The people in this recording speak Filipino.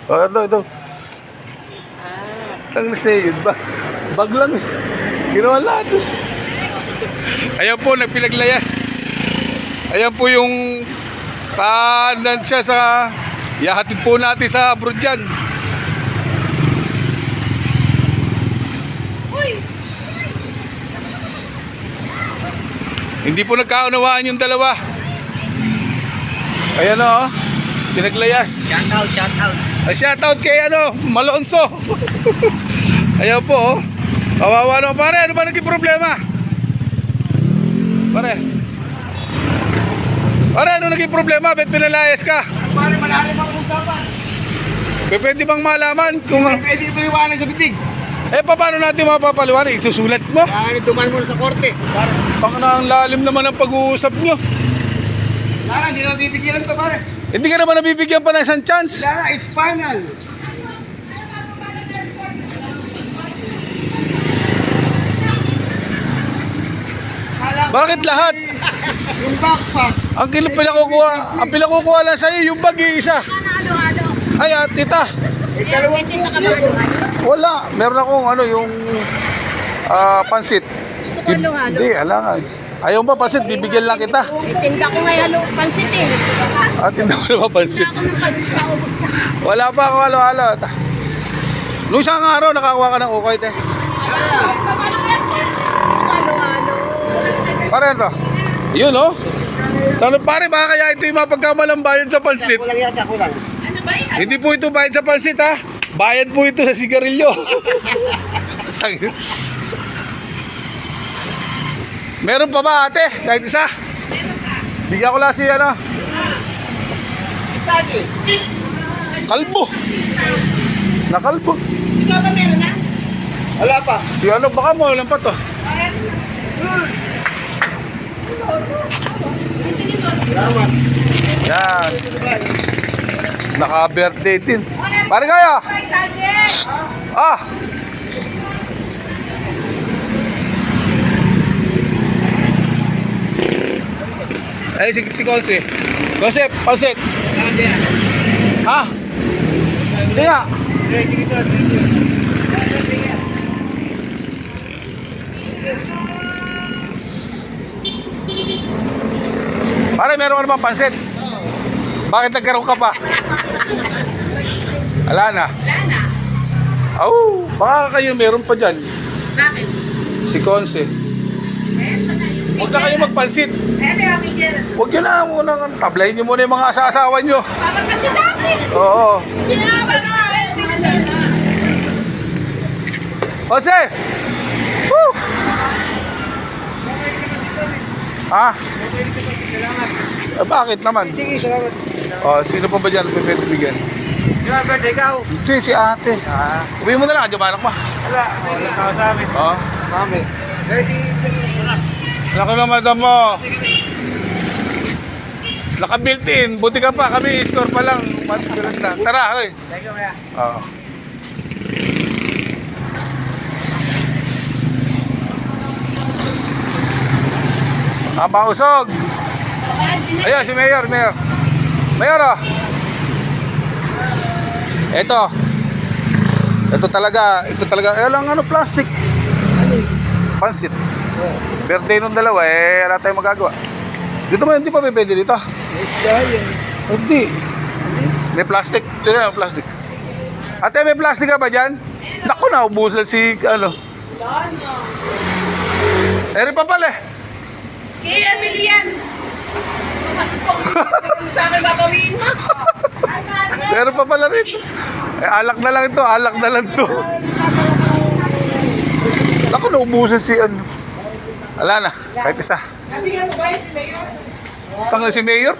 Oh, ito. Tang na siya yun. Bag lang eh. Ginawa lahat. Ayan po, nagpilaglayas. Ayan po yung kanan siya sa ihahatid po natin sa abroad dyan. Hindi po nagkaunawaan yung dalawa. Ayan o, pinaglayas. Shoutout. Shoutout kay Malonzo. Ayan po, kawawa naman pare. Ano ba naging problema? Pare, ano naging problema? Ba't pinalayas ka? Pare, malalim ang usapan. Pwede bang malaman kung... Pwede paliwanag sa bitig. Paano natin mapapaliwanag? Isusulat mo? Kaya duman mo sa korte. Pare. Ang lalim naman ang pag-uusap nyo. Lara, hindi na bibigyan ito pare. Hindi ka naman nabibigyan pa ng isang chance. Lara, it's final. Bakit lahat? Yung backpack. Ang pinakukuha lang sa'yo yung bag isa. Ay, tita. Wala. Meron akong yung pansit. Hindi, alangan. Ayaw ba pansit? Bibigyan lang kita. Tinda ko ngayon pansit eh. Tinda ko naman pansit. Ako ng pansit na ubos na. Wala pa ako halo-halo. Noong isang araw, nakakuha ka ng ukay, te. Ano. Pare ito. Yun, oh. Pare, baka kaya ito yung mapagkamalang bayad sa pansit. Kulang yata, kulang. Ano ba yan? Hindi po ito bayad sa pansit, ha. Bayad po ito sa sigarilyo. Meron pa ba, ate? Kahit isa? Bigyan ko lang si Study. Kalbo. Nakalbo. Ikaw ba meron na? Wala pa. Si baka mo lang pa to. Salamat. Yan. Naka-birthday din. Pare kaya? Ah! Ay, si Conce. Conce, pansit. Ha? Hindi nga. Pare, meron ka naman pansit? Bakit nagkaroon ka pa? Wala na. Oh, baka kayo meron pa dyan. Bakit? Si Conce. Huwag na kayo magpansit. Huwag nyo na muna. Tablayin nyo muna yung mga asawa nyo. Bakit kasi dati? Oo. Sinawa na. Jose! Woo! Ha? Bakit naman? Sige, salamat. Sino pa ba dyan pwede bigyan? Di ba, birthday ikaw? Hindi, si ate. Uwi mo na lang, Diyomanak mo. Wala. Wala ka sa amin. Mami. Laki na madam mo. Naka-built-in. Buti ka pa. Kami store pa lang. Tara, hoy. Thank you, kuya. Oo. Mausog. Ayun, si Mayor. Mayor, oh. Ito talaga. Lang plastic. Pansit. Birthday nung dalawa, wala tayong magagawa. Dito mo, hindi pa pwede dito. Hindi. May plastic. Ito na, plastic. Ate, may plastic ka ba dyan? Naku na, ubusan si, Eri pa pala eh. Kaya Emilian. Sa akin babawiin mo. Meron pa pala rin. Alak na lang ito, alak na lang ito. Naku, naubusan si Wala na, kahit isa. Nabigyan mo ba si Mayor? Tanggal si Mayor,